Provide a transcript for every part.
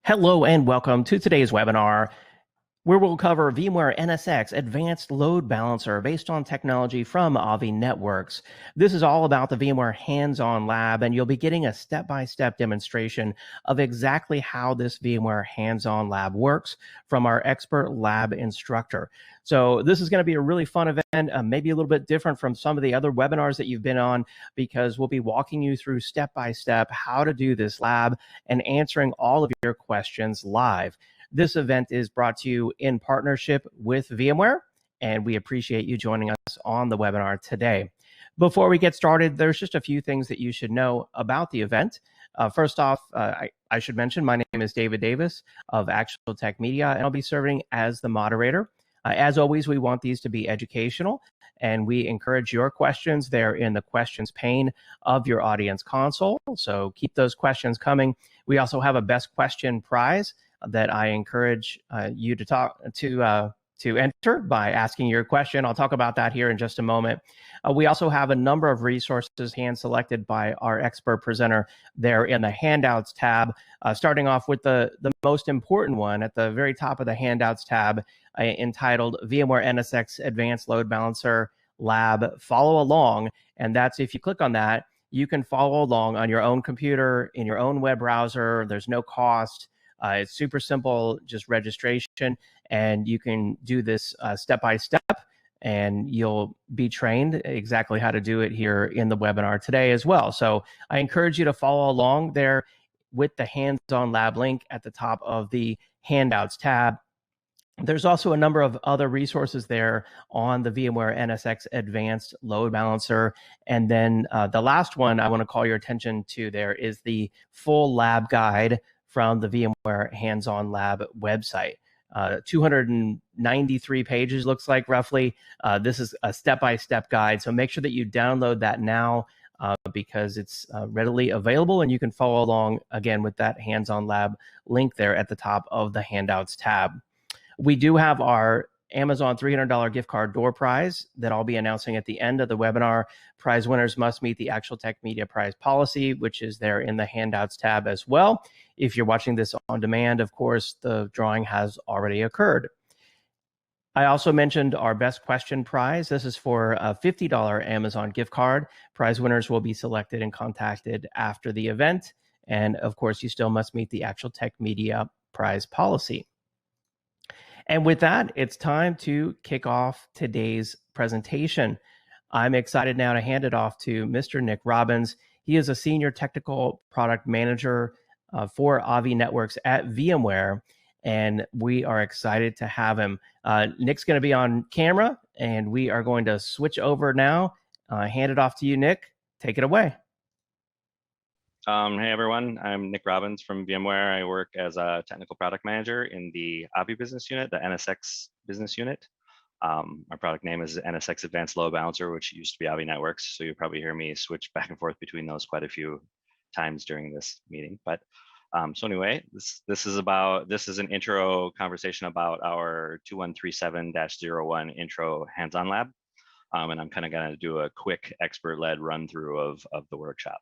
Hello and welcome to today's webinar, where we'll cover VMware NSX Advanced Load Balancer based on technology from Avi Networks. This is all about the VMware hands-on lab, and you'll be getting a step-by-step demonstration of exactly how this VMware hands-on lab works from our expert lab instructor. So this is going to be a really fun event, maybe a little bit different from some of the other webinars that you've been on, because we'll be walking you through step-by-step how to do this lab and answering all of your questions live. This event is brought to you in partnership with VMware, and we appreciate you joining us on the webinar today. Before we get started, there's just a few things that you should know about the event. First off, I should mention my name is David Davis of Actual Tech Media, and I'll be serving as the moderator. As always, we want these to be educational, and we encourage your questions there in the questions pane of your audience console. So keep those questions coming. We also have a best question prize that I encourage you to enter by asking your question. I'll talk about that here in just a moment. We also have a number of resources hand-selected by our expert presenter there in the Handouts tab, starting off with the most important one at the very top of the Handouts tab, entitled VMware NSX Advanced Load Balancer Lab Follow Along. And that's, if you click on that, you can follow along on your own computer, in your own web browser. There's no cost. It's super simple, just registration, and you can do this step by step, and you'll be trained exactly how to do it here in the webinar today as well. So I encourage you to follow along there with the hands-on lab link at the top of the Handouts tab. There's also a number of other resources there on the VMware NSX Advanced Load Balancer. And then the last one I want to call your attention to there is the full lab guide from the VMware Hands-On Lab website. 293 pages, looks like, roughly. This is a step-by-step guide, so make sure that you download that now because it's readily available, and you can follow along, again, with that Hands-On Lab link there at the top of the Handouts tab. We do have our Amazon $300 gift card door prize that I'll be announcing at the end of the webinar. Prize winners must meet the Actual Tech Media prize policy, which is there in the Handouts tab as well. If you're watching this on demand, of course, the drawing has already occurred. I also mentioned our best question prize. This is for a $50 Amazon gift card. Prize winners will be selected and contacted after the event. And of course, you still must meet the Actual Tech Media prize policy. And with that, it's time to kick off today's presentation. I'm excited now to hand it off to Mr. Nick Robbins. He is a senior technical product manager for Avi Networks at VMware, and we are excited to have him. Nick's going to be on camera, and we are going to switch over now. Hand it off to you, Nick. Take it away. Hey everyone, I'm Nick Robbins from VMware. I work as a technical product manager in the Avi business unit, the NSX business unit. Our product name is NSX Advanced Load Balancer, which used to be Avi Networks. So you'll probably hear me switch back and forth between those quite a few times during this meeting. But so anyway, this is an intro conversation about our 2137-01 intro hands-on lab. And I'm kind of going to do a quick expert-led run through of the workshop.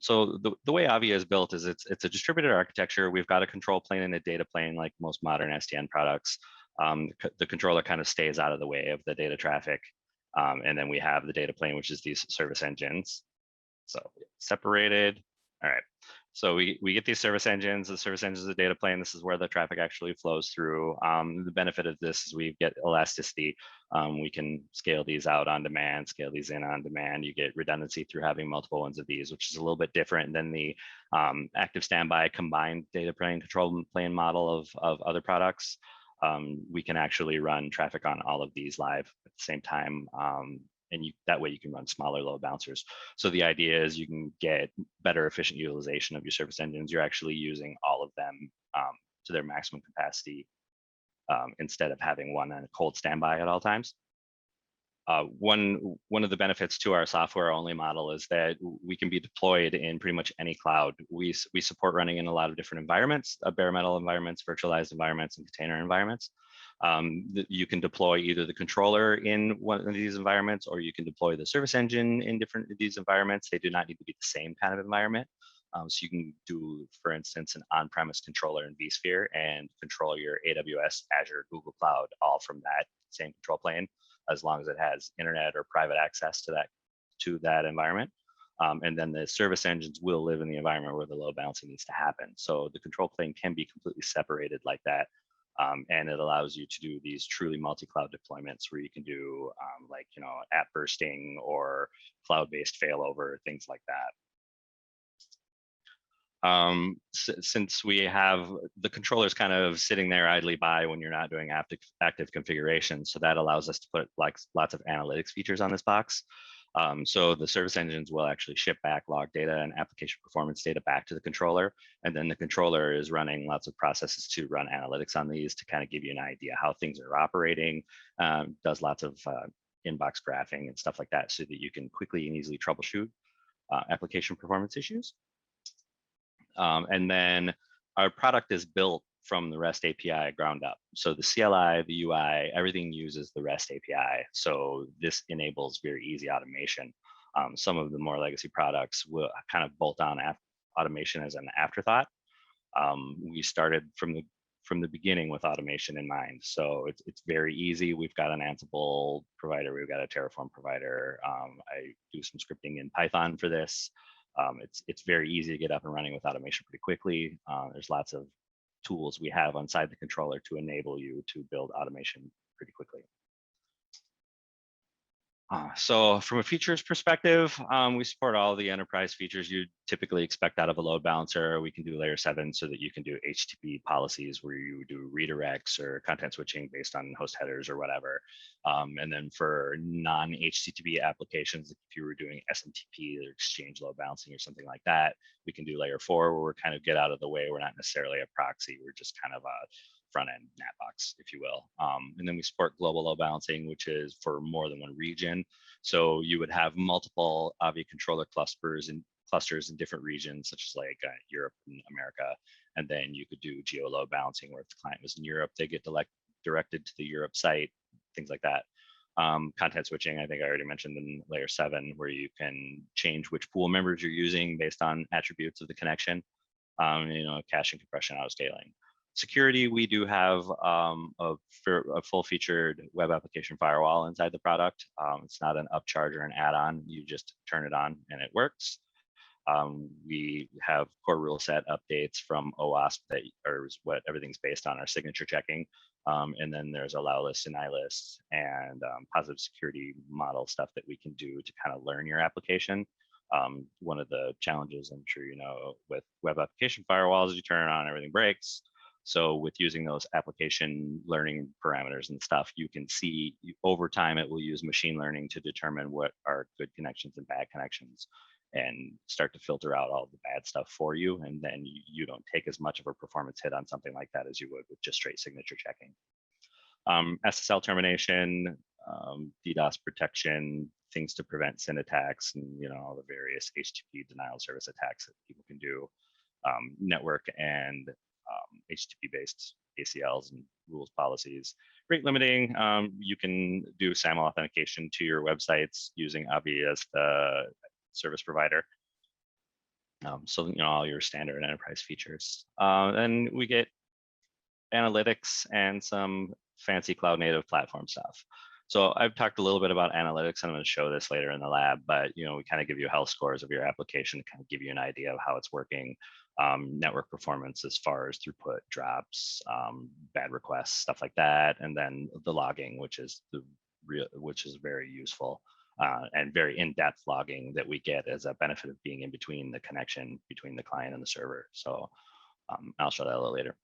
So the way Avi is built is it's a distributed architecture. We've got a control plane and a data plane like most modern SDN products. The controller kind of stays out of the way of the data traffic. And then we have the data plane, which is these service engines. So separated. All right. So we get these service engines. The service engines, the data plane. This is where the traffic actually flows through. The benefit of this is we get elasticity. We can scale these out on demand, scale these in on demand. You get redundancy through having multiple ones of these, which is a little bit different than the active standby combined data plane control plane model of other products. We can actually run traffic on all of these live at the same time. And that way you can run smaller load balancers. So the idea is you can get better efficient utilization of your service engines. You're actually using all of them to their maximum capacity instead of having one on a cold standby at all times. One of the benefits to our software only model is that we can be deployed in pretty much any cloud. We support running in a lot of different environments, bare metal environments, virtualized environments, and container environments. You can deploy either the controller in one of these environments, or you can deploy the service engine in different of these environments. They do not need to be the same kind of environment. So you can do, for instance, an on-premise controller in vSphere and control your AWS, Azure, Google Cloud all from that same control plane, as long as it has internet or private access to that environment. And then the service engines will live in the environment where the load balancing needs to happen. So the control plane can be completely separated like that. And it allows you to do these truly multi-cloud deployments where you can do like, app bursting or cloud-based failover, things like that. Since we have the controllers kind of sitting there idly by when you're not doing active configuration, so that allows us to put like lots of analytics features on this box. So the service engines will actually ship back log data and application performance data back to the controller, and then the controller is running lots of processes to run analytics on these to kind of give you an idea how things are operating. Does lots of inbox graphing and stuff like that, so that you can quickly and easily troubleshoot application performance issues. And then our product is built from the REST API ground up. So the CLI, the UI, everything uses the REST API. So this enables very easy automation. Some of the more legacy products will kind of bolt on automation as an afterthought. We started from the beginning with automation in mind. So it's very easy. We've got an Ansible provider. We've got a Terraform provider. I do some scripting in Python for this. It's very easy to get up and running with automation pretty quickly. There's lots of tools we have inside the controller to enable you to build automation pretty quickly. So from a features perspective, we support all the enterprise features you'd typically expect out of a load balancer. We can do layer 7 so that you can do HTTP policies where you do redirects or content switching based on host headers or whatever. And then for non-HTTP applications, if you were doing SMTP or exchange load balancing or something like that, we can do layer 4 where we're kind of get out of the way. We're not necessarily a proxy. We're just kind of a front-end NAT box, if you will. And then we support global load balancing, which is for more than one region. So you would have multiple Avi controller clusters in different regions, such as like Europe and America. And then you could do geo load balancing where if the client was in Europe, they get directed to the Europe site, things like that. Content switching, I think I already mentioned in layer 7, where you can change which pool members you're using based on attributes of the connection. Caching, compression, auto scaling. Security, we do have a full-featured web application firewall inside the product. It's not an upcharge or an add-on. You just turn it on and it works. We have core rule set updates from OWASP that are what everything's based on, our signature checking. And then there's allow lists, deny lists, and positive security model stuff that we can do to kind of learn your application. One of the challenges, I'm sure you know, with web application firewalls, you turn it on, everything breaks. So with using those application learning parameters and stuff, you can see over time, it will use machine learning to determine what are good connections and bad connections and start to filter out all the bad stuff for you. And then you don't take as much of a performance hit on something like that as you would with just straight signature checking. SSL termination, DDoS protection, things to prevent SYN attacks, and all the various HTTP denial service attacks that people can do. Network and HTTP-based ACLs and rules policies. Rate limiting, you can do SAML authentication to your websites using Avi as the service provider. So all your standard enterprise features. Then we get analytics and some fancy cloud native platform stuff. So I've talked a little bit about analytics. I'm going to show this later in the lab, but we kind of give you health scores of your application to kind of give you an idea of how it's working. Network performance as far as throughput, drops, bad requests, stuff like that, and then the logging, which is very useful and very in-depth logging that we get as a benefit of being in between the connection between the client and the server. So I'll show that a little later.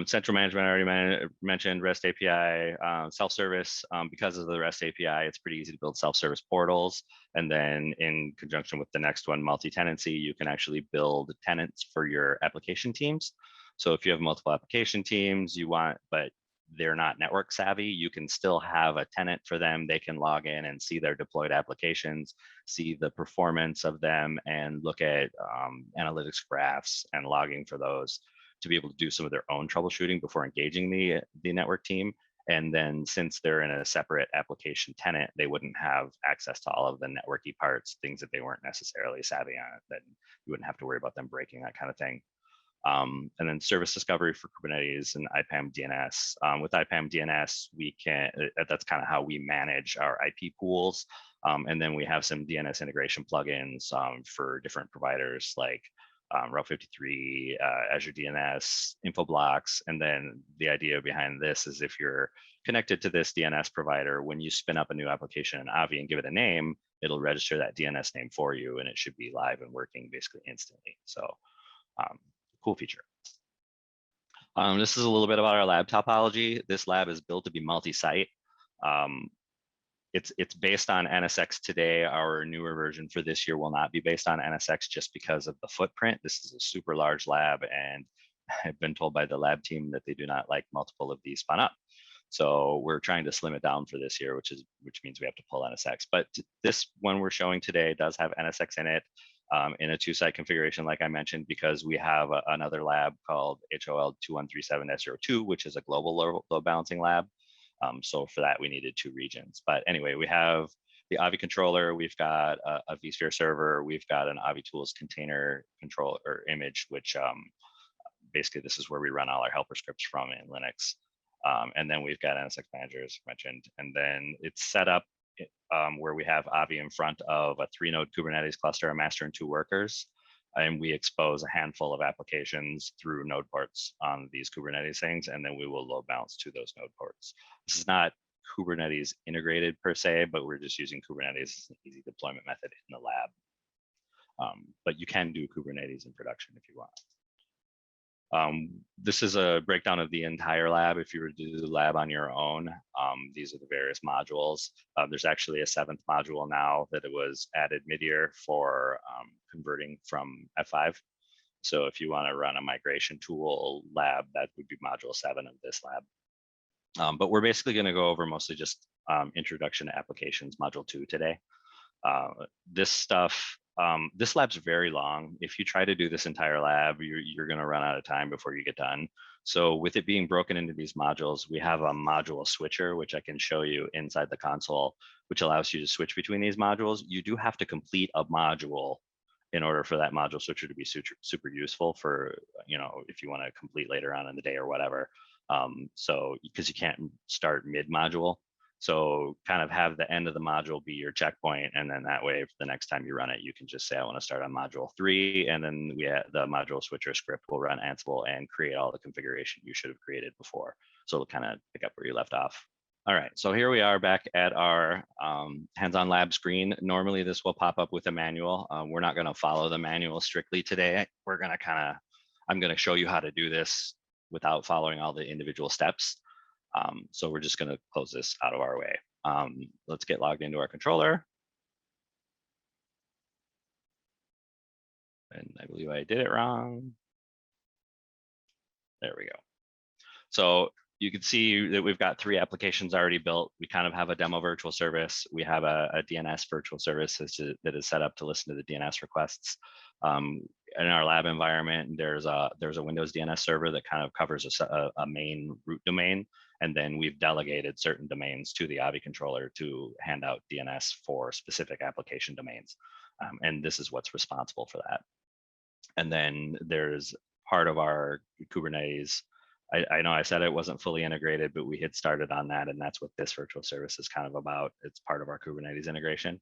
Central management, I already mentioned REST API, self-service. Because of the REST API, it's pretty easy to build self-service portals. And then in conjunction with the next one, multi-tenancy, you can actually build tenants for your application teams. So if you have multiple application teams but they're not network savvy, you can still have a tenant for them. They can log in and see their deployed applications, see the performance of them, and look at analytics graphs and logging for those, to be able to do some of their own troubleshooting before engaging the network team. And then since they're in a separate application tenant, they wouldn't have access to all of the networky parts, things that they weren't necessarily savvy on, that you wouldn't have to worry about them breaking, that kind of thing. And then service discovery for Kubernetes and IPAM DNS. With IPAM DNS, we can, that's kind of how we manage our IP pools. And then we have some DNS integration plugins for different providers like Route 53, Azure DNS, Infoblocks. And then the idea behind this is if you're connected to this DNS provider, when you spin up a new application in Avi and give it a name, it'll register that DNS name for you, and it should be live and working basically instantly. So cool feature. This is a little bit about our lab topology. This lab is built to be multi-site. It's based on NSX today. Our newer version for this year will not be based on NSX just because of the footprint. This is a super large lab, and I've been told by the lab team that they do not like multiple of these spun up. So we're trying to slim it down for this year, which means we have to pull NSX. But this one we're showing today does have NSX in it. In a 2-site configuration, like I mentioned, because we have another lab called HOL 2137S02, which is a global load balancing lab. So for that, we needed 2 regions. But anyway, we have the Avi controller, we've got a vSphere server, we've got an Avi tools container control or image, which basically this is where we run all our helper scripts from in Linux. And then we've got NSX manager, as mentioned, and then it's set up where we have Avi in front of a 3-node Kubernetes cluster, a master and 2 workers, and we expose a handful of applications through node ports on these Kubernetes things, and then we will load balance to those node ports. This is not Kubernetes integrated per se, but we're just using Kubernetes as an easy deployment method in the lab. But you can do Kubernetes in production if you want. This is a breakdown of the entire lab. If you were to do the lab on your own, these are the various modules. There's actually a 7th module now that it was added mid-year for converting from F5. So if you want to run a migration tool lab, that would be module 7 of this lab. But we're basically going to go over mostly just introduction to applications, module 2 today. This stuff, this lab's very long. If you try to do this entire lab, you're going to run out of time before you get done. So with it being broken into these modules, we have a module switcher, which I can show you inside the console, which allows you to switch between these modules. You do have to complete a module in order for that module switcher to be super useful for, you know, if you want to complete later on in the day or whatever. So because you can't start mid module. So kind of have the end of the module be your checkpoint, and then that way, the next time you run it, you can just say, I want to start on module 3, and then the module switcher script will run Ansible and create all the configuration you should have created before. So it'll kind of pick up where you left off. All right, so here we are back at our hands-on lab screen. Normally this will pop up with a manual. We're not going to follow the manual strictly today. We're going to I'm going to show you how to do this without following all the individual steps. So we're just going to close this out of our way. Let's get logged into our controller. And I believe I did it wrong. There we go. So you can see that we've got 3 applications already built. We kind of have a demo virtual service. We have a DNS virtual service that is set up to listen to the DNS requests. In our lab environment, there's a Windows DNS server that kind of covers a main root domain. And then we've delegated certain domains to the Avi controller to hand out DNS for specific application domains. And this is what's responsible for that. And then there's part of our Kubernetes. I know I said it wasn't fully integrated, but we had started on that, and that's what this virtual service is kind of about. It's part of our Kubernetes integration,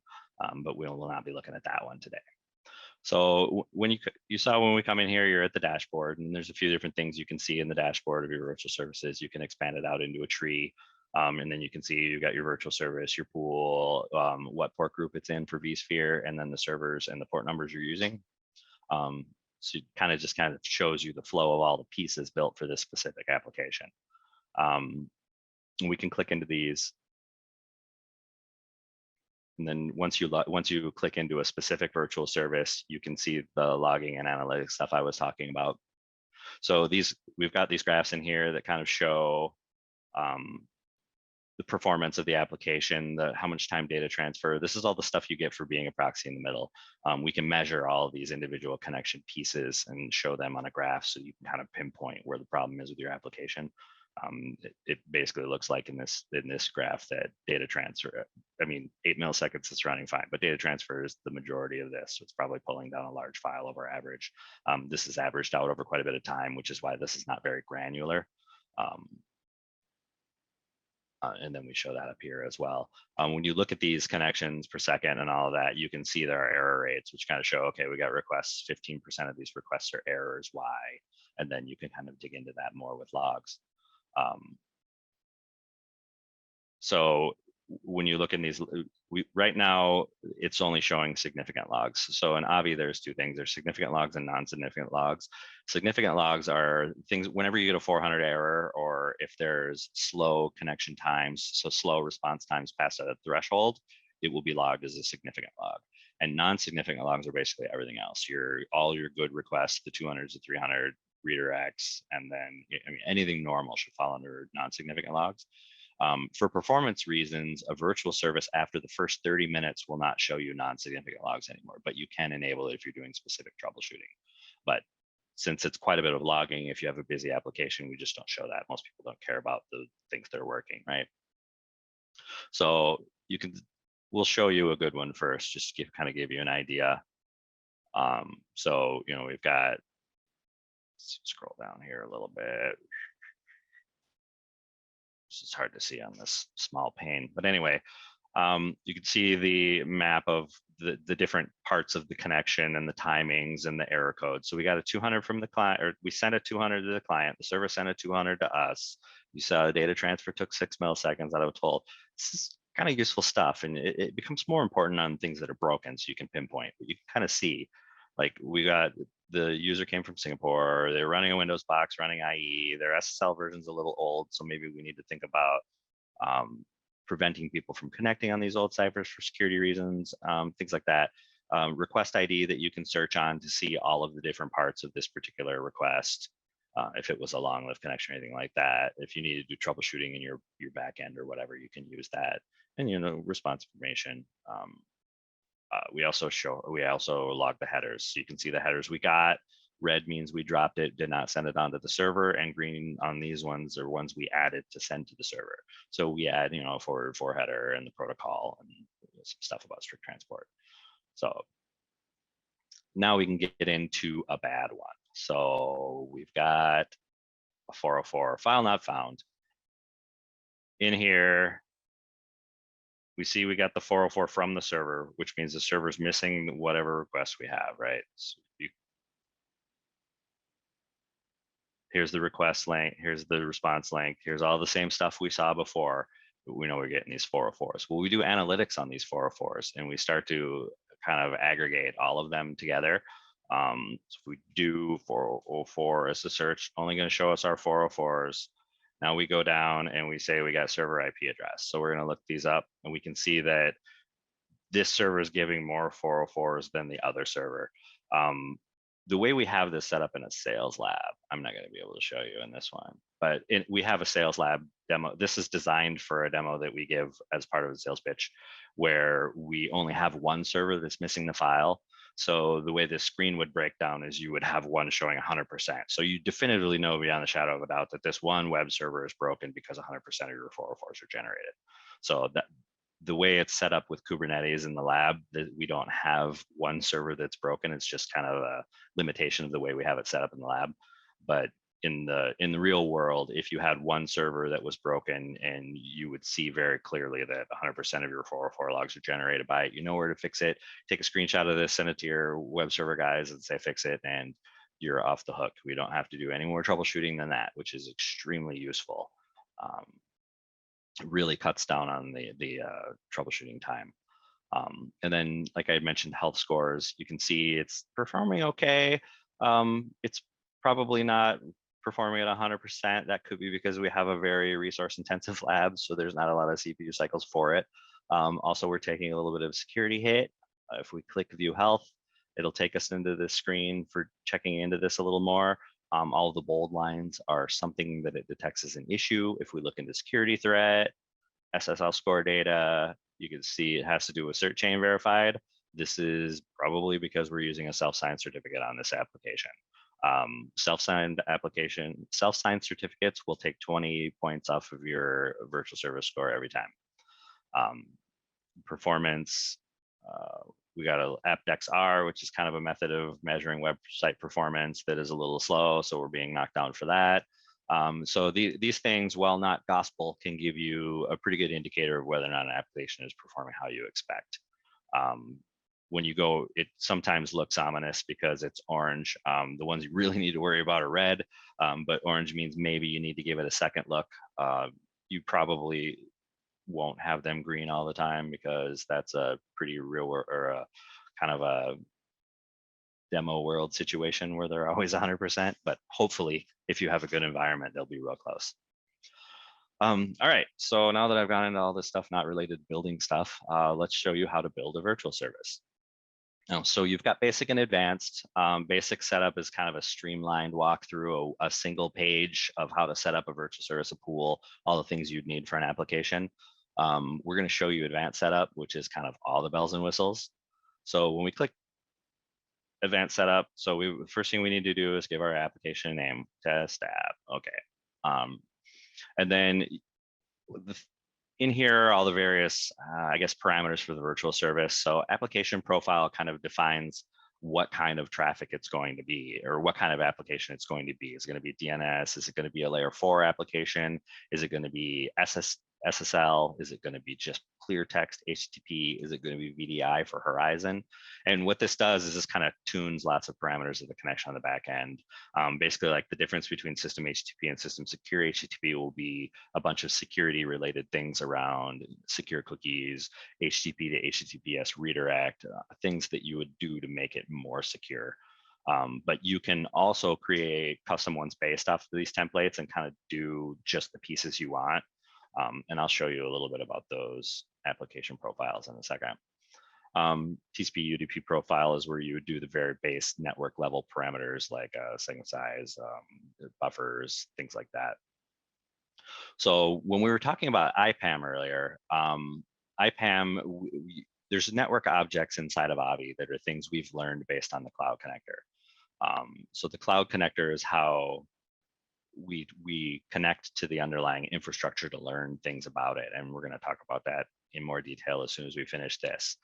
but we will not be looking at that one today. So when you saw when we come in here, you're at the dashboard, and there's a few different things you can see in the dashboard of your virtual services. You can expand it out into a tree, and then you can see you've got your virtual service, your pool, what port group it's in for vSphere, and then the servers and the port numbers you're using. So it kind of shows you the flow of all the pieces built for this specific application. We can click into these. And then once you click into a specific virtual service, you can see the logging and analytics stuff I was talking about. So we've got these graphs in here that kind of show the performance of the application, how much time data transfer. This is all the stuff you get for being a proxy in the middle. We can measure all of these individual connection pieces and show them on a graph so you can kind of pinpoint where the problem is with your application. It basically looks like in this graph that data transfer, I mean, 8 milliseconds is running fine, but data transfer is the majority of this. So it's probably pulling down a large file over average. This is averaged out over quite a bit of time, which is why this is not very granular. And then we show that up here as well. When you look at these connections per second and all of that, you can see there are error rates, which kind of show, okay, we got requests, 15% of these requests are errors, why? And then you can kind of dig into that more with logs. So when you look in these, right now, it's only showing significant logs. So in Avi, there's two things. There's significant logs and non-significant logs. Significant logs are things, whenever you get a 400 error, or if there's slow connection times, so slow response times past a threshold, it will be logged as a significant log. And non-significant logs are basically everything else. All your good requests, the 200s to 300 redirects, and then, I mean, anything normal should fall under non-significant logs. For performance reasons, a virtual service after the first 30 minutes will not show you non-significant logs anymore, but you can enable it if you're doing specific troubleshooting. But since it's quite a bit of logging, if you have a busy application, we just don't show that. Most people don't care about the things that are working, right? So we'll show you a good one first, just to kind of give you an idea. So, we've got, let's scroll down here a little bit. It's hard to see on this small pane, but anyway, you can see the map of the different parts of the connection and the timings and the error code. So we got a 200 from the client, or we sent a 200 to the client. The server sent a 200 to us. You saw the data transfer took 6 milliseconds out of a toll. This is kind of useful stuff, and it becomes more important on things that are broken, so you can pinpoint. But you can kind of see, like, we got the user came from Singapore, they're running a Windows box, running IE, their SSL version's a little old, so maybe we need to think about preventing people from connecting on these old ciphers for security reasons, things like that. Request ID that you can search on to see all of the different parts of this particular request. If it was a long-lived connection or anything like that, if you need to do troubleshooting in your back end or whatever, you can use that. And response information. We also log the headers, so you can see the headers we got. Red means we dropped it, did not send it onto the server, and green on these ones are ones we added to send to the server. So we add, forward for header and the protocol and some stuff about strict transport. So now we can get into a bad one. So we've got a 404 file not found. In here, we see we got the 404 from the server, which means the server's missing whatever request we have, right? So here's the request link, here's the response link, here's all the same stuff we saw before, but we know we're getting these 404s. Well, we do analytics on these 404s, and we start to kind of aggregate all of them together. So if we do 404 as a search, only going to show us our 404s. Now we go down and we say we got server IP address. So we're going to look these up, and we can see that this server is giving more 404s than the other server. The way we have this set up in a sales lab, I'm not going to be able to show you in this one, but we have a sales lab demo. This is designed for a demo that we give as part of the sales pitch, where we only have one server that's missing the file. So the way this screen would break down is you would have one showing 100%. So you definitively know beyond the shadow of a doubt that this one web server is broken because 100% of your 404s are generated. So that the way it's set up with Kubernetes in the lab, that we don't have one server that's broken. It's just kind of a limitation of the way we have it set up in the lab. But in the real world, if you had one server that was broken, and you would see very clearly that 100% of your 404 logs are generated by it, you know where to fix it. Take a screenshot of this, send it to your web server guys and say fix it, and you're off the hook. We don't have to do any more troubleshooting than that, which is extremely useful. Really cuts down on the troubleshooting time. And then, like I mentioned, health scores, you can see it's performing okay. It's probably not performing at 100%. That could be because we have a very resource intensive lab, so there's not a lot of CPU cycles for it. Also, we're taking a little bit of security hit. If we click view health, it'll take us into the screen for checking into this a little more. All of the bold lines are something that it detects as an issue. If we look into security threat, SSL score data, you can see it has to do with cert chain verified. This is probably because we're using a self-signed certificate on this application. Self-signed certificates will take 20 points off of your virtual service score every time. Performance, we got a AppDex-R, which is kind of a method of measuring website performance that is a little slow, so we're being knocked down for that. So these things, while not gospel, can give you a pretty good indicator of whether or not an application is performing how you expect. When you go, it sometimes looks ominous because it's orange. The ones you really need to worry about are red, but orange means maybe you need to give it a second look. You probably won't have them green all the time because that's a pretty real or a kind of a demo world situation where they're always 100%, but hopefully if you have a good environment, they'll be real close. All right, so now that I've gone into all this stuff not related to building stuff, let's show you how to build a virtual service. Now, so you've got basic and advanced. Basic setup is kind of a streamlined walkthrough, a single page of how to set up a virtual service, a pool, all the things you'd need for an application. We're going to show you advanced setup, which is kind of all the bells and whistles. So when we click advanced setup, so the first thing we need to do is give our application a name, test app. Okay. And then in here are all the various, I guess, parameters for the virtual service. So application profile kind of defines what kind of traffic it's going to be, or what kind of application it's going to be. Is it going to be DNS? Is it going to be a layer 4 application? Is it going to be SSL? Is it going to be just clear text HTTP? Is it going to be VDI for Horizon? And what this does is this kind of tunes lots of parameters of the connection on the back end. Basically, like the difference between system HTTP and system secure HTTP will be a bunch of security related things around secure cookies, HTTP to HTTPS redirect, things that you would do to make it more secure. But you can also create custom ones based off of these templates and kind of do just the pieces you want. And I'll show you a little bit about those application profiles in a second. TCP UDP profile is where you would do the very base network level parameters like segment size, buffers, things like that. So when we were talking about IPAM earlier, IPAM, there's network objects inside of Avi that are things we've learned based on the cloud connector. So the cloud connector is how we connect to the underlying infrastructure to learn things about it. And we're going to talk about that in more detail as soon as we finish this.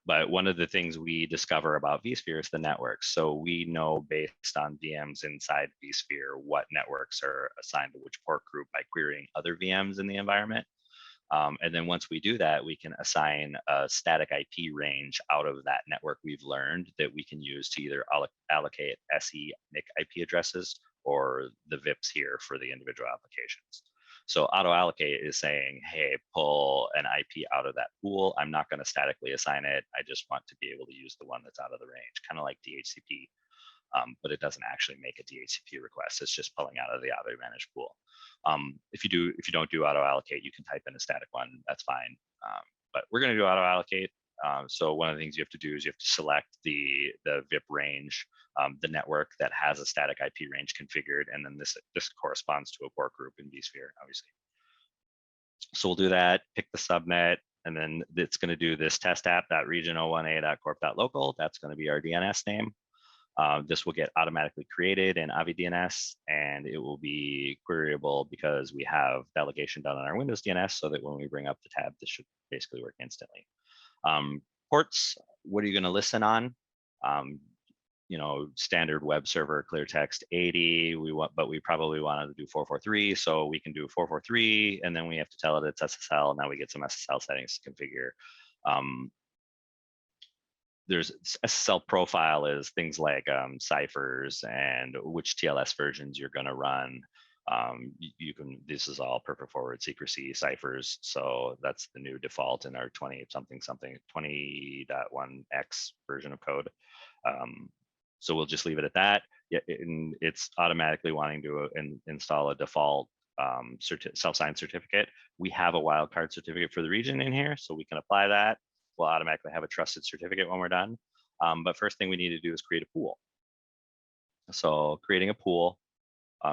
But one of the things we discover about vSphere is the network. So we know based on VMs inside vSphere what networks are assigned to which port group by querying other VMs in the environment. And then once we do that, we can assign a static IP range out of that network we've learned that we can use to either allocate SE NIC IP addresses or the VIPs here for the individual applications. So auto allocate is saying, hey, pull an IP out of that pool. I'm not going to statically assign it. I just want to be able to use the one that's out of the range, kind of like DHCP. But it doesn't actually make a DHCP request. It's just pulling out of the auto managed pool. If you don't do auto allocate, you can type in a static one. That's fine. But we're going to do auto allocate. So one of the things you have to do is you have to select the VIP range, the network that has a static IP range configured, and then this corresponds to a port group in vSphere, obviously. So we'll do that, pick the subnet, and then it's going to do this test app.region01a.corp.local. That's going to be our DNS name. This will get automatically created in Avi DNS, and it will be queryable because we have delegation done on our Windows DNS, so that when we bring up the tab, this should basically work instantly. Ports, what are you going to listen on? You know, standard web server clear text 80. But we probably wanted to do 443, so we can do 443, and then we have to tell it it's SSL. Now we get some SSL settings to configure. There's SSL profile is things like ciphers and which TLS versions you're going to run. You can, this is all perfect forward secrecy ciphers. So that's the new default in our 20.1x version of code. So we'll just leave it at that. It's automatically wanting to install a default self-signed certificate. We have a wildcard certificate for the region in here, so we can apply that. We'll automatically have a trusted certificate when we're done. But first thing we need to do is create a pool. So creating a pool,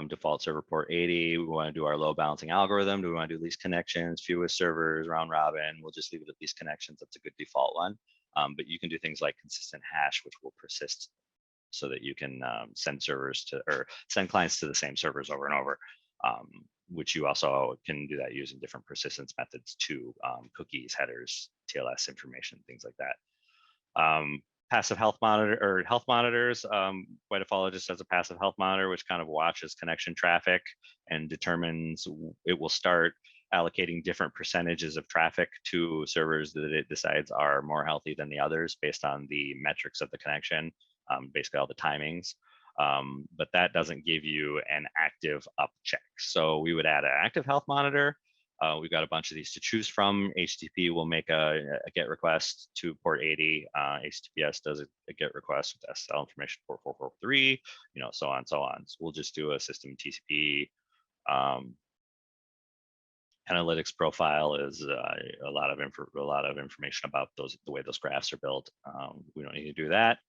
default server port 80. We want to do our load balancing algorithm. Do we want to do least connections, fewest servers, round robin? We'll just leave it at least connections. That's a good default one. But you can do things like consistent hash, which will persist so that you can send servers to, or send clients to the same servers over and over, which you also can do that using different persistence methods too, cookies, headers, TLS information, things like that. Passive health monitor or health monitors. White just has a passive health monitor, which kind of watches connection traffic and determines, it will start allocating different percentages of traffic to servers that it decides are more healthy than the others based on the metrics of the connection, basically all the timings. But that doesn't give you an active up check. So we would add an active health monitor. We've got a bunch of these to choose from. HTTP will make a GET request to port 80. HTTPS does a GET request with Ssl information port 443, so on and so on. So we'll just do a system TCP. Analytics profile is a lot of information about the way those graphs are built. We don't need to do that.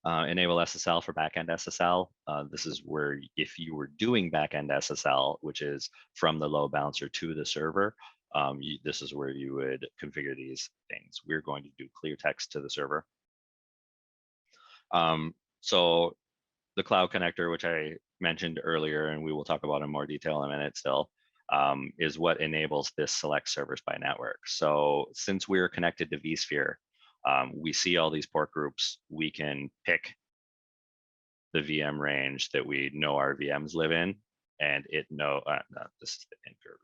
Enable SSL for Back-End Ssl. This is where if you were doing Back-End Ssl, which is from the load balancer to the server, this is where you would configure these things. We're going to do clear text to the server. So the cloud connector, which I mentioned earlier, and we will talk about in more detail in a minute still, is what enables this select servers by network. So since we're connected to vSphere, we see all these port groups. We can pick the VM range that we know our VMs live in, and it no, this is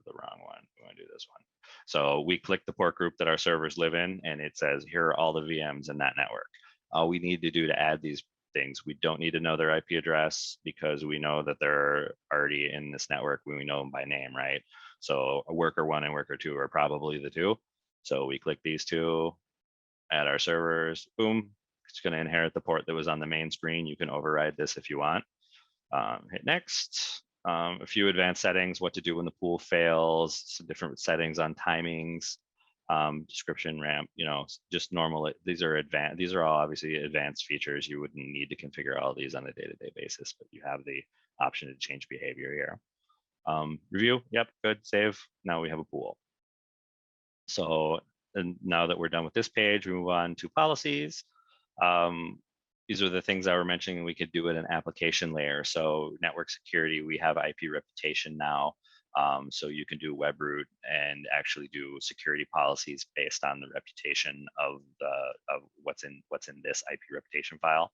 the wrong one. We want to do this one. So we click the port group that our servers live in, and it says here are all the VMs in that network. All we need to do to add these things, we don't need to know their IP address because we know that they're already in this network when we know them by name, right? So a worker 1 and worker 2 are probably the two. So we click these two, add our servers, boom, it's going to inherit the port that was on the main screen. You can override this if you want. Hit next. A few advanced settings, what to do when the pool fails, some different settings on timings, description ramp, just normal. These are advanced. These are all obviously advanced features. You wouldn't need to configure all these on a day-to-day basis, but you have the option to change behavior here. Review, yep, good, save. Now we have a pool. So and now that we're done with this page, we move on to policies. These are the things I were mentioning we could do at an application layer. So network security, we have IP reputation now. So you can do web root and actually do security policies based on the reputation of what's in this IP reputation file.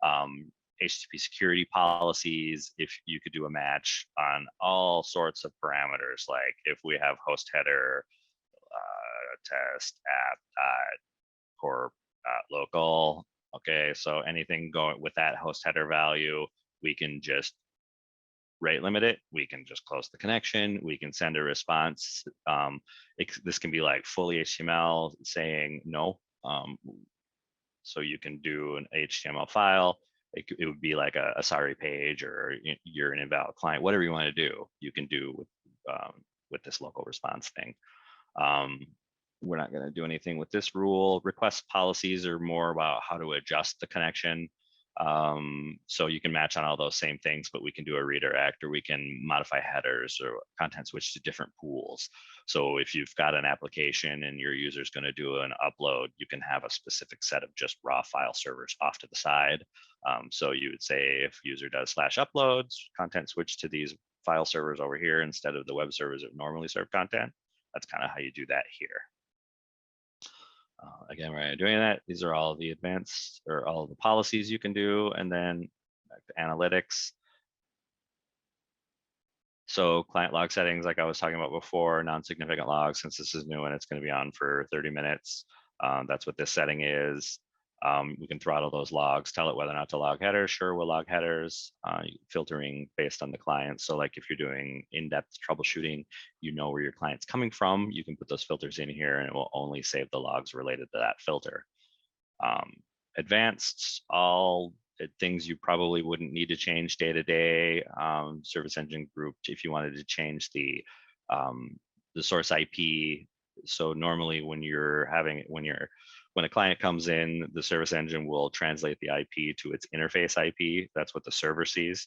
HTTP security policies, if you could do a match on all sorts of parameters, like if we have host header, test app corp local. Okay, so anything going with that host header value, we can just rate limit it. We can just close the connection. We can send a response. This can be like fully HTML saying no. So you can do an HTML file. It would be like a sorry page, or you're an invalid client. Whatever you want to do, you can do with this local response thing. We're not going to do anything with this rule. Request policies are more about how to adjust the connection. So you can match on all those same things, but we can do a redirect, or we can modify headers or content switch to different pools. So if you've got an application and your user is going to do an upload, you can have a specific set of just raw file servers off to the side. So you would say if user does /uploads, content switch to these file servers over here instead of the web servers that normally serve content. That's kind of how you do that here. Again, we're doing that. These are all the advanced, or all the policies you can do, and then back to analytics. So client log settings, like I was talking about before, non-significant logs, since this is new and it's going to be on for 30 minutes. That's what this setting is. We can throttle those logs, tell it whether or not to log headers. Sure, we'll log headers. Filtering based on the client. So like if you're doing in-depth troubleshooting, you know where your client's coming from, you can put those filters in here and it will only save the logs related to that filter. Advanced, all things you probably wouldn't need to change day to day. Service engine group, if you wanted to change the source IP. So normally when a client comes in, the service engine will translate the IP to its interface IP. That's what the server sees.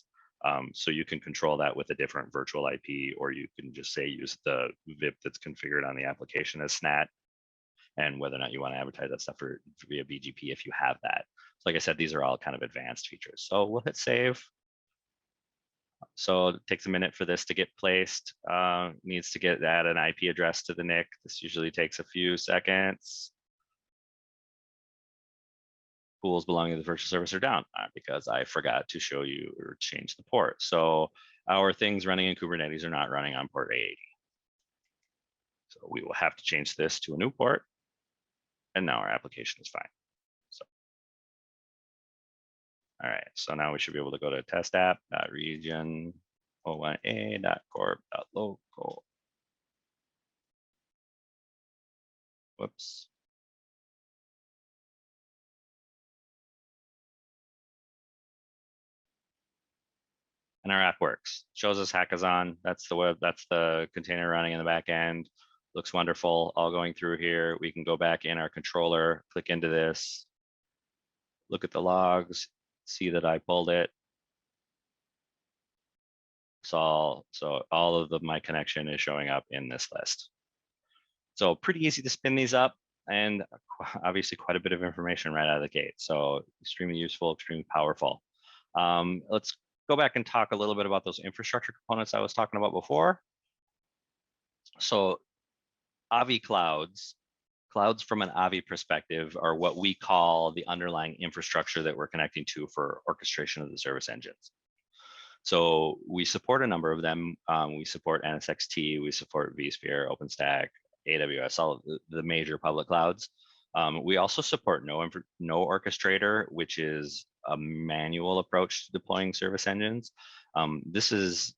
So you can control that with a different virtual IP, or you can just say use the VIP that's configured on the application as SNAT, and whether or not you want to advertise that stuff via BGP if you have that. like I said, these are all kind of advanced features. So we'll hit save. So it takes a minute for this to get placed. Needs to add an IP address to the NIC. This usually takes a few seconds. Pools belonging to the virtual service are down because I forgot to show you or change the port. So our things running in Kubernetes are not running on port 80. So we will have to change this to a new port. And now our application is fine. So, all right, so now we should be able to go to testapp.region o1a.corp.local. Whoops. And our app works. Shows us Hackathon. That's the container running in the back end. Looks wonderful. All going through here. We can go back in our controller, click into this, look at the logs, see that I pulled it. So all of my connection is showing up in this list. So pretty easy to spin these up, and obviously quite a bit of information right out of the gate. So extremely useful, extremely powerful. Let's go back and talk a little bit about those infrastructure components I was talking about before. So Avi clouds from an Avi perspective are what we call the underlying infrastructure that we're connecting to for orchestration of the service engines. So we support a number of them. We support NSXT, we support vSphere, OpenStack, AWS, all of the major public clouds. We also support no orchestrator, which is a manual approach to deploying service engines. This is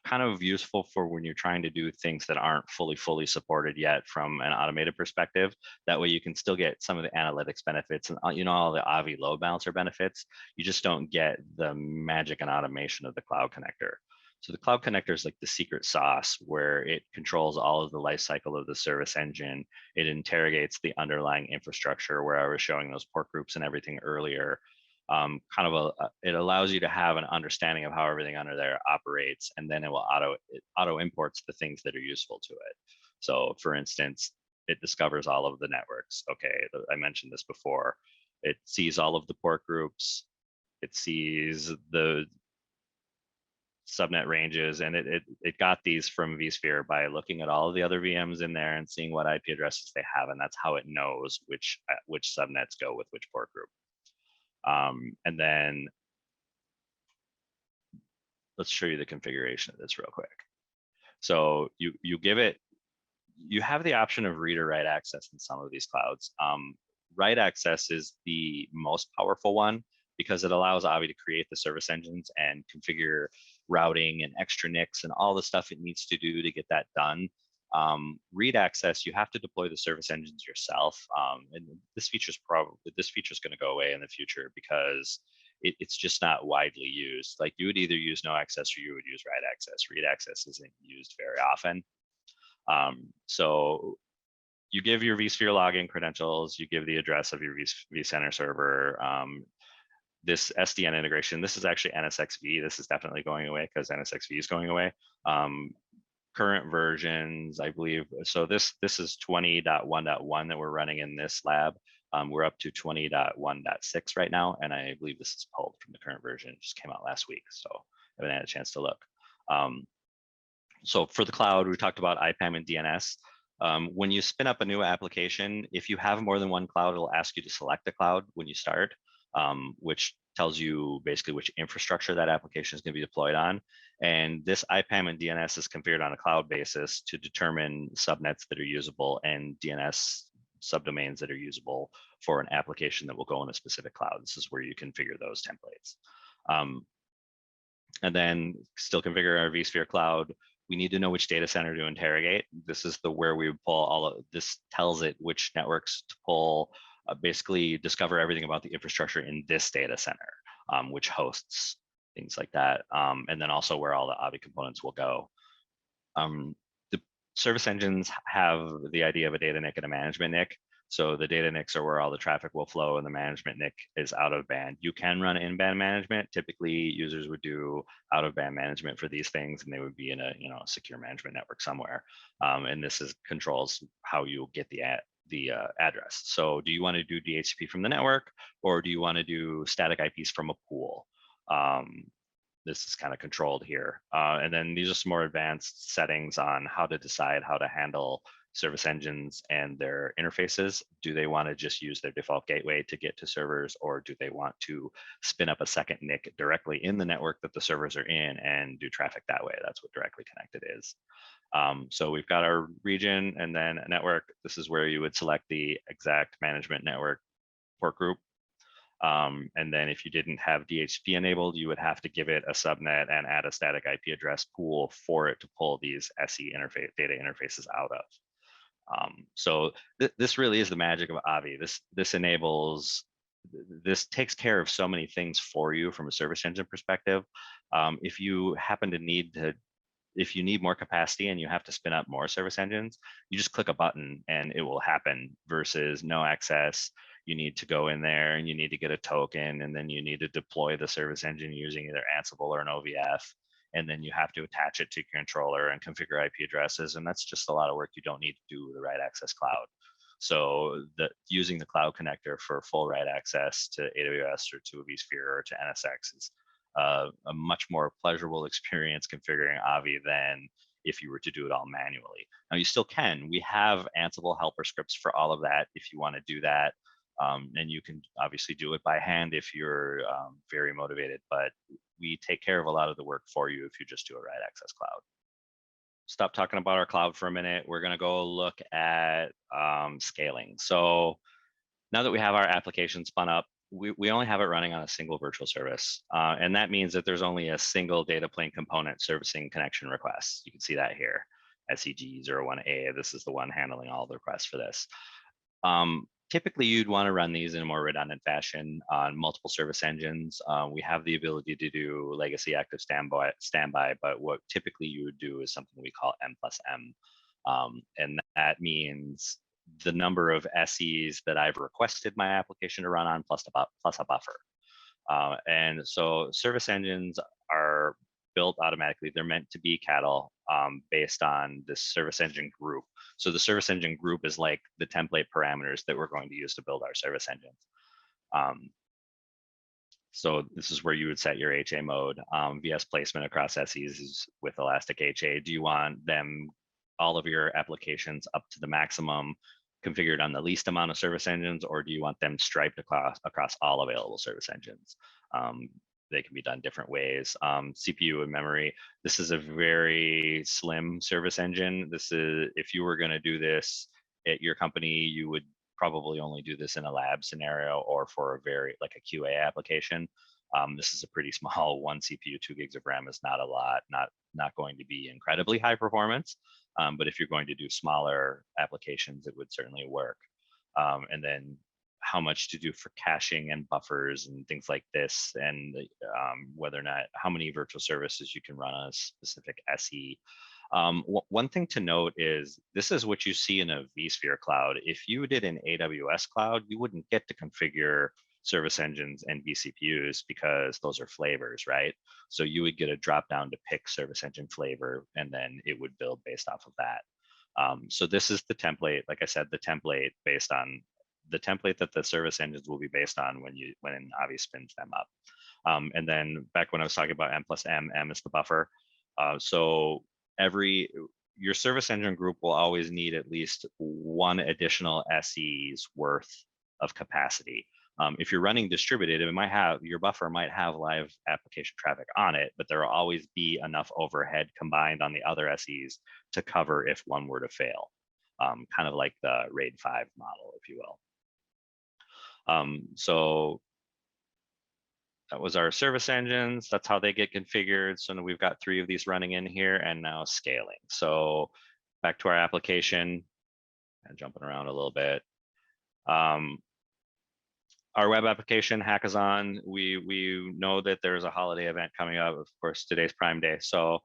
kind of useful for when you're trying to do things that aren't fully supported yet from an automated perspective. That way you can still get some of the analytics benefits and all the Avi load balancer benefits. You just don't get the magic and automation of the cloud connector. So the cloud connector is like the secret sauce where it controls all of the life cycle of the service engine. It interrogates the underlying infrastructure where I was showing those port groups and everything earlier. It allows you to have an understanding of how everything under there operates, and then it auto imports the things that are useful to it. So for instance, it discovers all of the networks. Okay, I mentioned this before. It sees all of the port groups. It sees the subnet ranges, and it got these from vSphere by looking at all of the other VMs in there and seeing what IP addresses they have, and that's how it knows which subnets go with which port group. And then let's show you the configuration of this real quick. So you have the option of read or write access in some of these clouds. Write access is the most powerful one because it allows Avi to create the service engines and configure routing and extra NICs and all the stuff it needs to do to get that done. Read access, you have to deploy the service engines yourself. And this feature is going to go away in the future because it's just not widely used. Like you would either use no access or you would use write access. Read access isn't used very often. So you give your vSphere login credentials, you give the address of your vCenter server. This Sdn integration, this is actually NSXV. This is definitely going away because NSXV is going away. Current versions, I believe. So this is 20.1.1 that we're running in this lab. We're up to 20.1.6 right now, and I believe this is pulled from the current version. It just came out last week, so I haven't had a chance to look. So for the cloud, we talked about IPAM and DNS. When you spin up a new application, if you have more than one cloud, it'll ask you to select a cloud when you start, which tells you basically which infrastructure that application is going to be deployed on. And this IPAM and DNS is configured on a cloud basis to determine subnets that are usable and DNS subdomains that are usable for an application that will go in a specific cloud. This is where you configure those templates. And then still configure our vSphere cloud. We need to know which data center to interrogate. This is where we pull all of this, tells it which networks to pull, basically discover everything about the infrastructure in this data center, which hosts, things like that. And then also where all the Avi components will go. The service engines have the idea of a data NIC and a management NIC. So the data NICs are where all the traffic will flow and the management NIC is out of band. You can run in-band management. Typically users would do out of band management for these things and they would be in a secure management network somewhere. And this controls how you get the address. So do you want to do DHCP from the network, or do you want to do static IPs from a pool? This is kind of controlled here. And then these are some more advanced settings on how to decide how to handle service engines and their interfaces. Do they want to just use their default gateway to get to servers, or do they want to spin up a second NIC directly in the network that the servers are in and do traffic that way? That's what directly connected is. So we've got our region and then a network. This is where you would select the exact management network port group. And then if you didn't have DHCP enabled, you would have to give it a subnet and add a static IP address pool for it to pull these SE interface data interfaces out of. So this really is the magic of Avi. This enables, this takes care of so many things for you from a service engine perspective. If you happen to need to, if you need more capacity and you have to spin up more service engines, you just click a button and it will happen, versus no access. You need to go in there and you need to get a token, and then you need to deploy the service engine using either Ansible or an OVF. And then you have to attach it to your controller and configure IP addresses. And that's just a lot of work you don't need to do with the right access cloud. So using the cloud connector for full right access to AWS or to vSphere or to NSX is a much more pleasurable experience configuring Avi than if you were to do it all manually. Now you still can. We have Ansible helper scripts for all of that if you want to do that. And you can obviously do it by hand if you're very motivated, but we take care of a lot of the work for you if you just do a right access cloud. Stop talking about our cloud for a minute. We're going to go look at scaling. So now that we have our application spun up, we only have it running on a single virtual service. And that means that there's only a single data plane component servicing connection requests. You can see that here, SEG01A. This is the one handling all the requests for this. Typically, you'd want to run these in a more redundant fashion on multiple service engines. We have the ability to do legacy active standby, but what typically you would do is something we call M+M. And that means the number of SEs that I've requested my application to run on plus a buffer. And so service engines are built automatically. They're meant to be cattle based on this service engine group. So the service engine group is like the template parameters that we're going to use to build our service engines. So this is where you would set your HA mode. VS placement across SEs is with Elastic HA. Do you want them, all of your applications up to the maximum configured on the least amount of service engines, or do you want them striped across all available service engines? They can be done different ways. CPU and memory. This is a very slim service engine. This is, if you were going to do this at your company, you would probably only do this in a lab scenario or for a very like a QA application. This is a pretty small 1 CPU, 2 gigs of RAM is not a lot, not going to be incredibly high performance. But if you're going to do smaller applications, it would certainly work. And then how much to do for caching and buffers and things like this, and whether or not, how many virtual services you can run on a specific SE. One thing to note is this is what you see in a vSphere cloud. If you did an AWS cloud, you wouldn't get to configure service engines and vCPUs because those are flavors, right? So you would get a drop down to pick service engine flavor, and then it would build based off of that. So this is the template, like I said, the template based on the template that the service engines will be based on when Avi spins them up. And then back when I was talking about M+M, M is the buffer. So your service engine group will always need at least one additional SE's worth of capacity. If you're running distributed, your buffer might have live application traffic on it, but there will always be enough overhead combined on the other SEs to cover if one were to fail. Kind of like the RAID 5 model, if you will. So that was our service engines. That's how they get configured. So now we've got 3 of these running in here, and now scaling. So back to our application, and jumping around a little bit. Our web application hackathon, we know that there's a holiday event coming up. Of course, today's Prime Day. So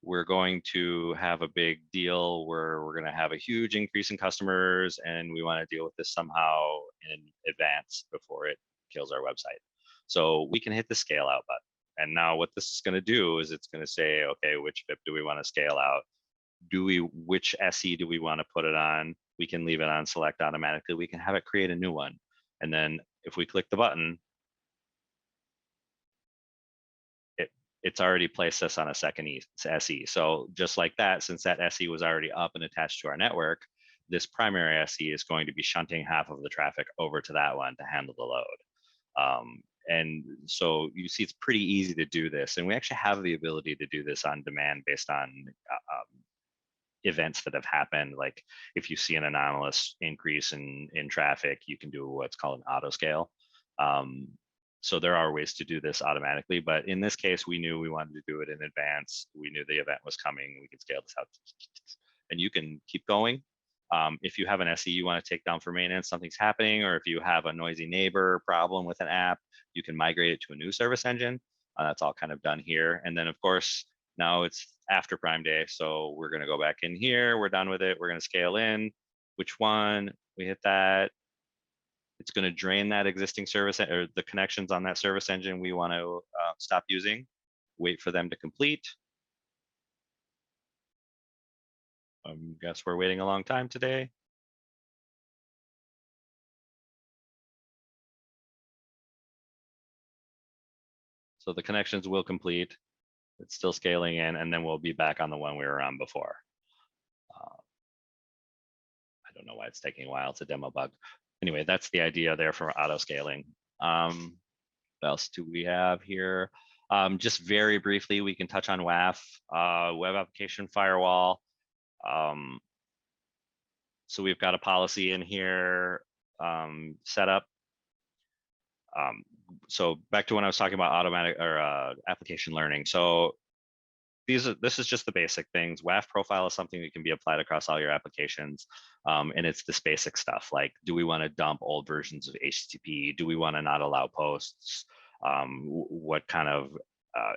we're going to have a big deal where we're going to have a huge increase in customers, and we want to deal with this somehow in advance before it kills our website. So we can hit the scale out button. And now what this is going to do is it's going to say, okay, which VIP do we want to scale out? Which SE do we want to put it on? we can leave it on select automatically. We can have it create a new one. And then if we click the button, it's already placed us on a second SE. So just like that, since that SE was already up and attached to our network, this primary SE is going to be shunting half of the traffic over to that one to handle the load. And so you see, it's pretty easy to do this. And we actually have the ability to do this on demand based on events that have happened. Like if you see an anomalous increase in traffic, you can do what's called an auto scale. So there are ways to do this automatically, but in this case, we knew we wanted to do it in advance. We knew the event was coming. We could scale this out, and you can keep going. If you have an SE you want to take down for maintenance, something's happening, or if you have a noisy neighbor problem with an app, you can migrate it to a new service engine. That's all kind of done here. And then of course, now it's after Prime Day. So we're going to go back in here. We're done with it. We're going to scale in. Which one? We hit that. It's going to drain that existing service or the connections on that service engine we want to stop using. Wait for them to complete. Guess we're waiting a long time today. So the connections will complete. It's still scaling in, and then we'll be back on the one we were on before. I don't know why it's taking a while. It's a demo bug. Anyway, that's the idea there for auto scaling. What else do we have here? Just very briefly, we can touch on WAF, Web Application Firewall. So we've got a policy in here set up. So back to when I was talking about automatic or application learning. So this is just the basic things. WAF profile is something that can be applied across all your applications. And it's this basic stuff like, do we want to dump old versions of HTTP? Do we want to not allow posts? What kind of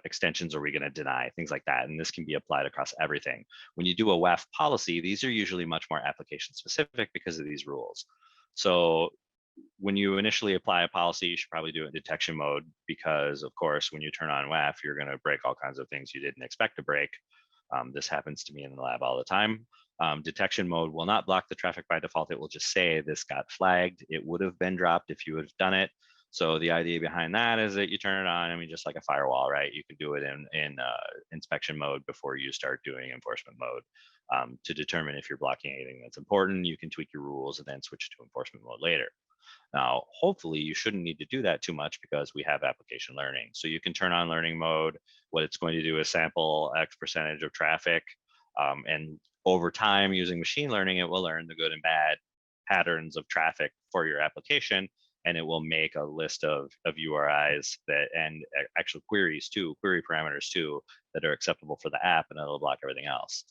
extensions are we going to deny? Things like that. And this can be applied across everything. When you do a WAF policy, these are usually much more application specific because of these rules. So when you initially apply a policy, you should probably do it in detection mode because, of course, when you turn on WAF, you're going to break all kinds of things you didn't expect to break. This happens to me in the lab all the time. Detection mode will not block the traffic by default. It will just say this got flagged. It would have been dropped if you would have done it. So the idea behind that is that you turn it on. I mean, just like a firewall, right? You can do it in inspection mode before you start doing enforcement mode to determine if you're blocking anything that's important. You can tweak your rules and then switch to enforcement mode later. Now, hopefully you shouldn't need to do that too much because we have application learning. So you can turn on learning mode. What it's going to do is sample X percentage of traffic. And over time using machine learning, it will learn the good and bad patterns of traffic for your application. And it will make a list of URIs that, and actual queries too, query parameters too, that are acceptable for the app, and it'll block everything else.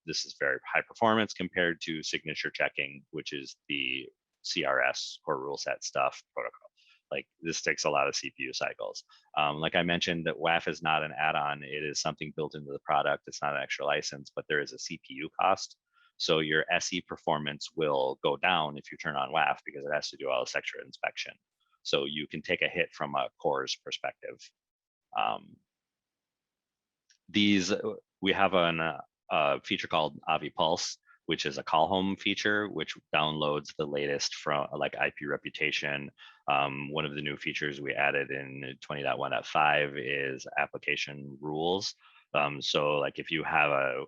This is very high performance compared to signature checking, which is the CRS core rule set stuff protocol. Like this takes a lot of CPU cycles. Like I mentioned, that WAF is not an add-on. It is something built into the product. It's not an extra license, but there is a CPU cost. So your SE performance will go down if you turn on WAF because it has to do all this extra inspection. So you can take a hit from a core's perspective. We have a feature called Avi Pulse, which is a call home feature, which downloads the latest from like IP reputation. One of the new features we added in 20.1.5 is application rules. So like if you have a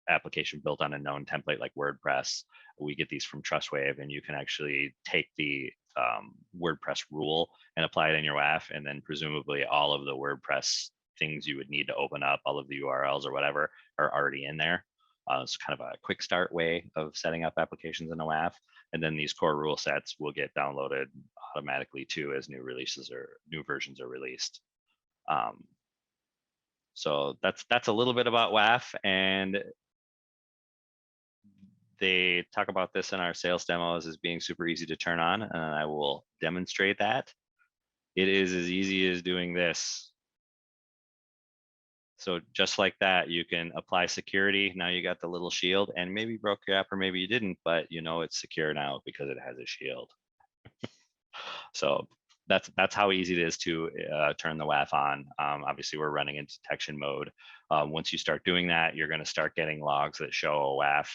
application built on a known template like WordPress, we get these from TrustWave, and you can actually take the WordPress rule and apply it in your WAF, and then presumably all of the WordPress things you would need to open up, all of the URLs or whatever, are already in there. It's kind of a quick start way of setting up applications in a WAF. And then these core rule sets will get downloaded automatically too as new releases or new versions are released. So that's a little bit about WAF, and they talk about this in our sales demos as being super easy to turn on, and I will demonstrate that. It is as easy as doing this. So just like that, you can apply security. Now you got the little shield, and maybe you broke your app or maybe you didn't, but you know it's secure now because it has a shield. So that's how easy it is to turn the WAF on. Obviously, we're running in detection mode. Once you start doing that, you're going to start getting logs that show a WAF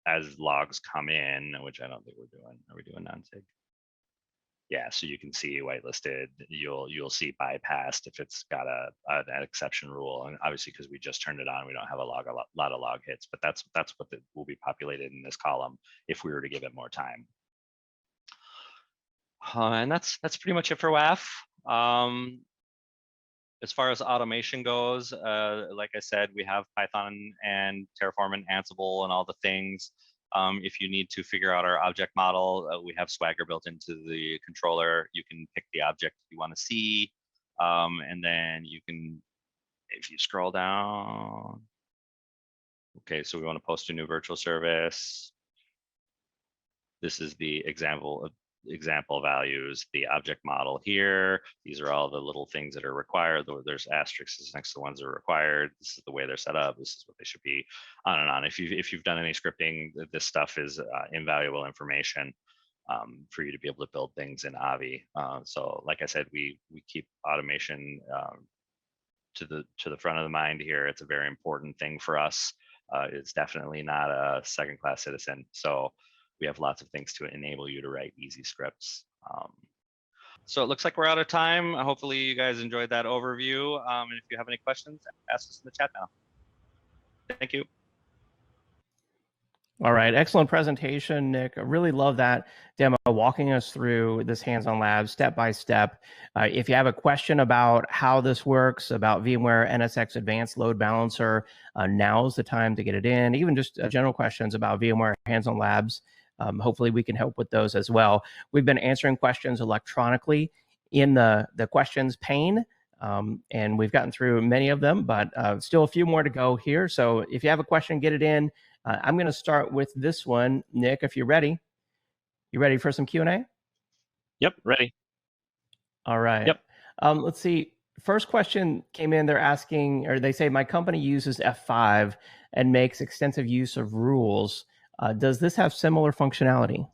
as logs come in, which I don't think we're doing. Are we doing non-sig? Yeah, so you can see whitelisted. You'll see bypassed if it's got an exception rule, and obviously because we just turned it on, we don't have a lot of log hits. But that's what will be populated in this column if we were to give it more time. And that's pretty much it for WAF. As far as automation goes, like I said, we have Python and Terraform and Ansible and all the things. If you need to figure out our object model, we have Swagger built into the controller. You can pick the object you want to see. And then you can, if you scroll down, okay, so we want to post a new virtual service. This is the example values, the object model here. These are all the little things that are required. There's asterisks next to the ones that are required. This is the way they're set up. This is what they should be, on and on. If you've done any scripting, this stuff is invaluable information for you to be able to build things in Avi. So like I said, we keep automation to the front of the mind here. It's a very important thing for us. It's definitely not a second-class citizen. So we have lots of things to enable you to write easy scripts. So it looks like we're out of time. Hopefully you guys enjoyed that overview. And if you have any questions, ask us in the chat now. Thank you. All right, excellent presentation, Nick. I really love that demo, walking us through this hands-on lab step by step. If you have a question about how this works, about VMware NSX Advanced Load Balancer, now's the time to get it in. Even just general questions about VMware hands-on labs. Hopefully we can help with those as well. We've been answering questions electronically in the questions pane, and we've gotten through many of them, but still a few more to go here. So if you have a question, get it in. I'm going to start with this one. Nick, if you're ready. You ready for some Q&A? Yep, ready. All right. Yep. Let's see. First question came in. They're asking, or they say, my company uses F5 and makes extensive use of rules. Does this have similar functionality?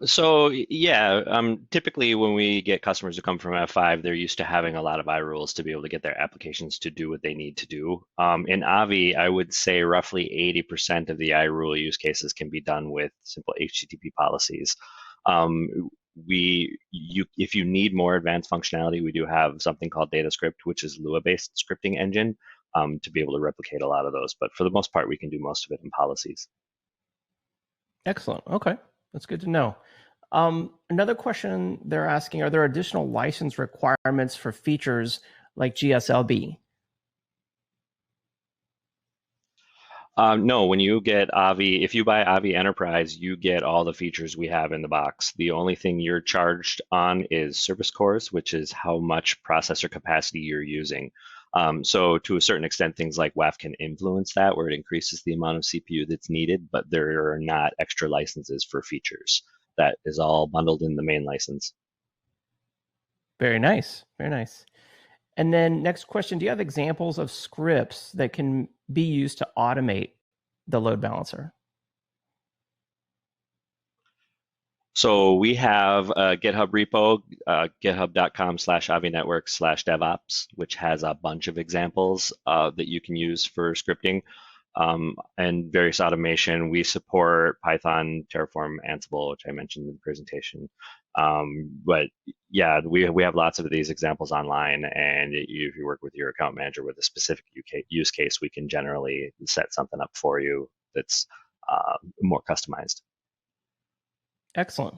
So yeah, typically when we get customers who come from F5, they're used to having a lot of I rules to be able to get their applications to do what they need to do. In Avi, I would say roughly 80% of the I rule use cases can be done with simple HTTP policies. If you need more advanced functionality, we do have something called DataScript, which is Lua-based scripting engine, to be able to replicate a lot of those. But for the most part, we can do most of it in policies. Excellent. Okay. That's good to know. Another question they're asking, are there additional license requirements for features like Gslb? No, when you get Avi, if you buy Avi Enterprise, you get all the features we have in the box. The only thing you're charged on is service cores, which is how much processor capacity you're using. So to a certain extent, things like WAF can influence that, where it increases the amount of CPU that's needed, but there are not extra licenses for features. That is all bundled in the main license. Very nice. Very nice. And then next question, do you have examples of scripts that can be used to automate the load balancer? So we have a GitHub repo, github.com/Avi Networks/DevOps, which has a bunch of examples that you can use for scripting and various automation. We support Python, Terraform, Ansible, which I mentioned in the presentation. But yeah, we have lots of these examples online, and if you work with your account manager with a specific use case, we can generally set something up for you that's more customized. Excellent.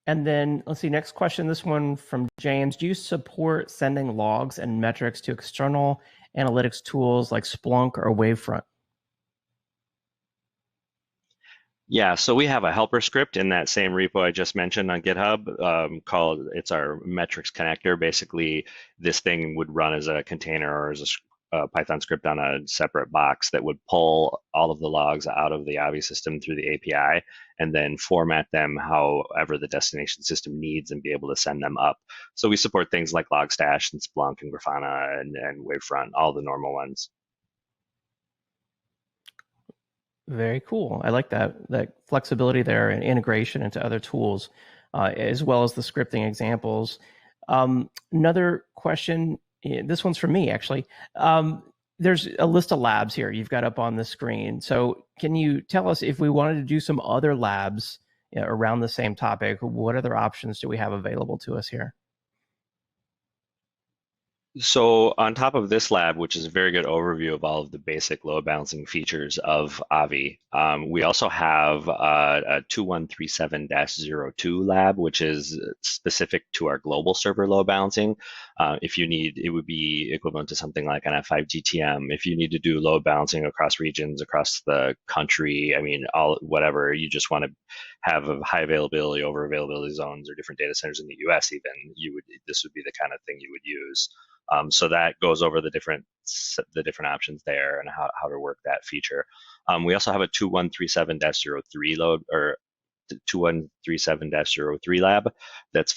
And then let's see, next question, this one from James. Do you support sending logs and metrics to external analytics tools like Splunk or Wavefront? Yeah, so we have a helper script in that same repo I just mentioned on GitHub called, it's our metrics connector. Basically, this thing would run as a container or as a Python script on a separate box that would pull all of the logs out of the Avi system through the API and then format them however the destination system needs and be able to send them up. So we support things like Logstash and Splunk and Grafana and Wavefront, all the normal ones. Very cool. I like that flexibility there and integration into other tools, as well as the scripting examples. Another question, this one's for me actually. there's a list of labs here you've got up on the screen. So can you tell us if we wanted to do some other labs around the same topic, what other options do we have available to us here? So on top of this lab, which is a very good overview of all of the basic load balancing features of Avi, we also have a 2137-02 lab, which is specific to our global server load balancing. If you need, it would be equivalent to something like an F5 GTM. If you need to do load balancing across regions, across the country, I mean, whatever, you just want to have a high availability, over availability zones, or different data centers in the US even, this would be the kind of thing you would use. So that goes over the different options there and how to work that feature. We also have a 2137-03 load, or 2137-03 lab that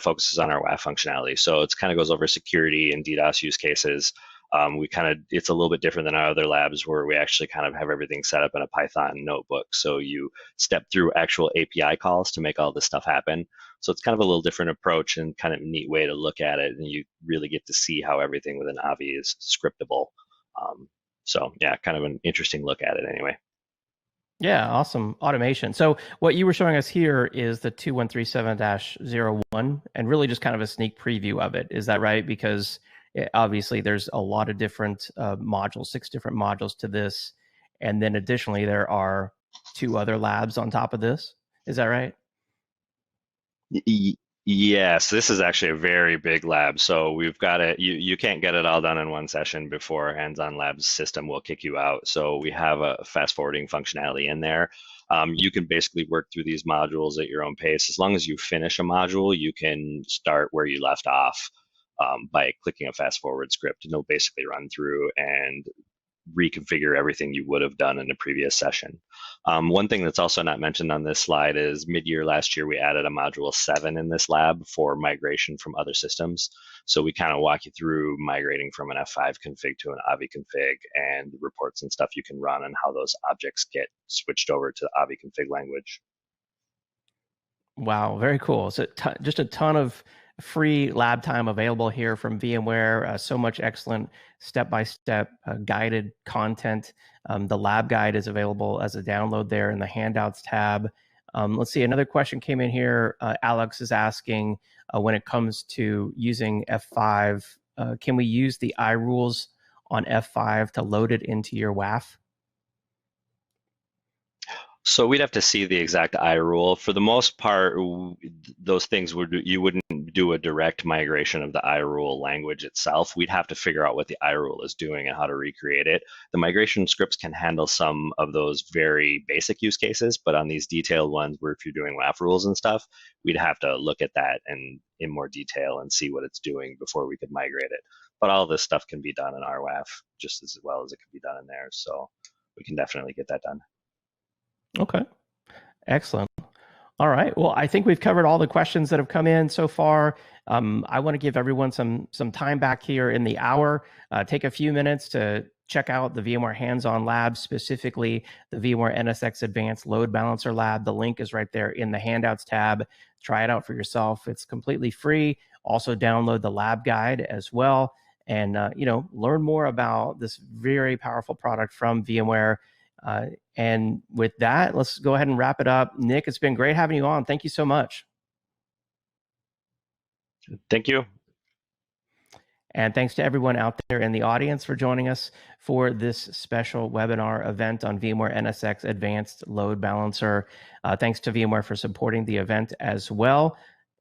focuses on our WAF functionality. So it kind of goes over security and DDoS use cases. It's a little bit different than our other labs where we actually kind of have everything set up in a Python notebook. So you step through actual API calls to make all this stuff happen. So it's kind of a little different approach and kind of a neat way to look at it. And you really get to see how everything within Avi is scriptable. So yeah, kind of an interesting look at it anyway. Yeah, awesome automation. So what you were showing us here is the 2137-01 and really just kind of a sneak preview of it. Is that right? Because obviously there's a lot of different modules, 6 different modules to this. And then additionally, there are 2 other labs on top of this. Is that right? Yes, this is actually a very big lab. So we've got it, you can't get it all done in one session before Hands-on Labs system will kick you out. So we have a fast forwarding functionality in there. You can basically work through these modules at your own pace. As long as you finish a module, you can start where you left off by clicking a fast forward script, and it'll basically run through and reconfigure everything you would have done in a previous session. One thing that's also not mentioned on this slide is mid-year last year, we added a module 7 in this lab for migration from other systems. So we kind of walk you through migrating from an F5 config to an Avi config and the reports and stuff you can run and how those objects get switched over to the Avi config language. Wow, very cool. So just a ton of free lab time available here from VMware. So much excellent step-by-step guided content. The lab guide is available as a download there in the handouts tab. Let's see, another question came in here. Alex is asking, when it comes to using F5, can we use the iRules on F5 to load it into your WAF? So we'd have to see the exact iRule. For the most part, those things you wouldn't do a direct migration of the iRule language itself. We'd have to figure out what the iRule is doing and how to recreate it. The migration scripts can handle some of those very basic use cases, but on these detailed ones where if you're doing WAF rules and stuff, we'd have to look at that and in more detail and see what it's doing before we could migrate it. But all this stuff can be done in our WAF just as well as it can be done in there. So we can definitely get that done. Okay, excellent. All right. Well, I think we've covered all the questions that have come in so far. I want to give everyone some time back here in the hour. Take a few minutes to check out the VMware Hands-On Lab, specifically the VMware NSX Advanced Load Balancer Lab. The link is right there in the Handouts tab. Try it out for yourself. It's completely free. Also download the lab guide as well, and learn more about this very powerful product from VMware. And with that, let's go ahead and wrap it up. Nick, it's been great having you on. Thank you so much. Thank you. And thanks to everyone out there in the audience for joining us for this special webinar event on VMware NSX Advanced Load Balancer. Thanks to VMware for supporting the event as well.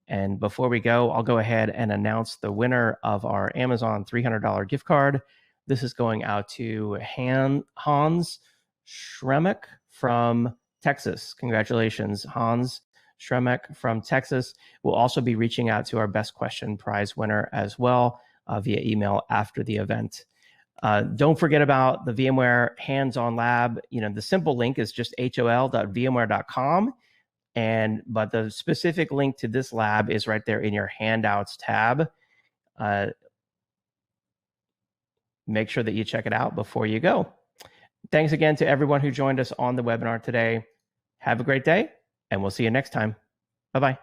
And before we go, I'll go ahead and announce the winner of our Amazon $300 gift card. This is going out to Hans Schremek from Texas. Congratulations, Hans Schremek from Texas. We'll also be reaching out to our Best Question prize winner as well via email after the event. Don't forget about the VMware Hands-On Lab. The simple link is just hol.vmware.com. But the specific link to this lab is right there in your Handouts tab. Make sure that you check it out before you go. Thanks again to everyone who joined us on the webinar today. Have a great day, and we'll see you next time. Bye-bye.